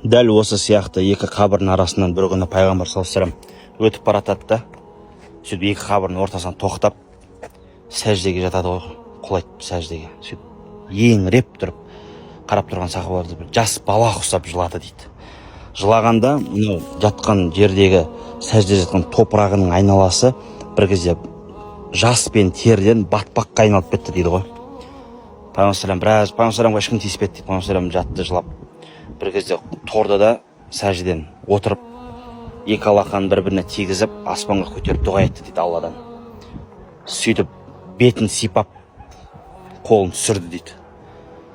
Дәл осы сияқты екі қабірдің арасынан бір күні пайғамбар саллаллаху алейхи вассалам өтіп баратады да, сөйтіп екі қабірдің ортасынан тоқтап, сәждеге жатады ғой, құлайды сәждеге. Сөйтіп еңіреп тұрып, қарап тұрған сахабаларды бір жас бала құсап жылады дейді. Жылағанда, мынау жатқан жердегі сәжде жатқан топырағының айналасы бір кезде жас пен терден батпаққа айналып кетті дейді ғой. Пайғамбарымызға ешкім тиіспеді дейді. Пайғамбарымыз жатты жылап. Бір кезде торды да сәждеден отырып, екі алақанын бір-біріне тигізіп, аспанға көтеріп дұға етті дейді Алладан. Сөйтіп бетін сипап, қолын түсірді дейді.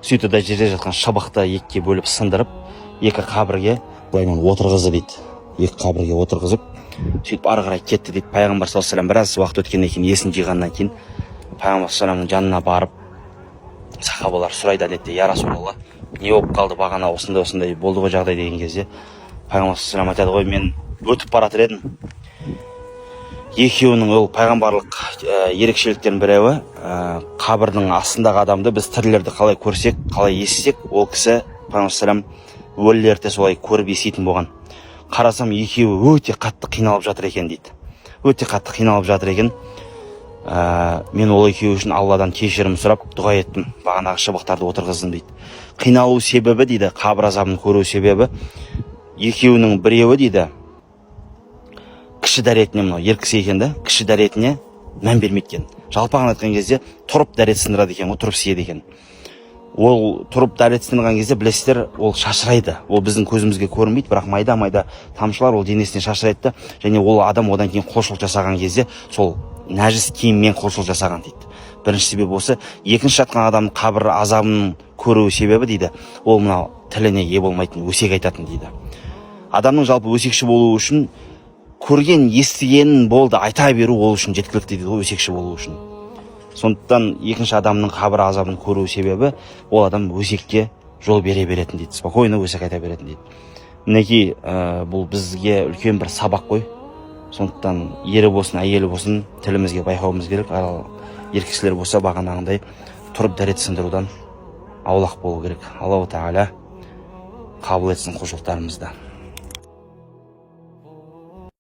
Сөйтіп да жерде жатқан шыбықты екіге бөліп сындырып, екі қабірге былайынан отырғызды дейді. Екі қабірге отырғызып, сөйтіп ары қарай кетті дейді. Пайғамбар саллаллаху алейхи вассалам біраз уақыт өткеннен кейін, есін жиғаннан кейін, Пайғамбар саллаллаху алейхи вассаламның жанына барып, сахабалар сұрайды әдетте, я Расулалла, не болып қалды бағана, осындай болды ғой жағдай деген кезде, Пайғамбар саллаллаху алейхи вассалам айтады ғой, мен өтіп баратыр едім. Екеуінің ол пайғамбарлық ерекшеліктердің біреуі, қабірдің астындағы адамды біз тірілерді қалай көрсек, қалай естісек, ол кісі Пайғамбар саллаллаху алейхи вассалам өлілерді солай көріп еститін болған. Қарасам, екеуі өте қатты қиналып жатыр екен дейді. Өте қатты қиналып жатыр екен. Мен ол екеуі үшін Алладан кешірім сұрап дұға еттім, бағанағы шыбықтарды отырғыздым дейді. Қиналу себебі дейді, қабір азабын көру себебі, екеуінің біреуі дейді, кіші дәретіне, мынау ер кісі екен да, кіші дәретіне мән бермейткен. Жалпағын айтқан кезде тұрып дәрет сындырады екен, тұрып сиеді екен. Ол тұрып дәрет сындырған кезде білесіздер, ол шашырайды. Ол біздің көзімізге көрінбейді, бірақ майда тамшылар ол денесіне шашырайды, және ол адам одан кейін құлшылық жасаған кезде сол нәжіс киіммен құлшылық жасаған дейді. Бірінші себебі осы. Екінші жатқан адамның қабір азабының көру себебі дейді, ол мынау тіліне ие болмайтын өсек айтатын дейді. Адамның жалпы өсекші болуы үшін көрген, естігенін болды айта беру ол үшін жеткілікті дейді, өсекші болу үшін. Сондықтан екінші адамның қабір азабын көру себебі ол адам өсекке жол бере беретін дейді, спокойно өсек айта беретін дейді. Мінекей, бұл бізге үлкен бір сабақ қой. Сондықтан ері болсын, әйелі болсын, тілімізге байқауымыз керек. Ер кісілер болса бағанағындай тұрып дәрет сындырудан аулақ болу керек. Аллаху тағала қабыл етсін құлшылықтарымызды.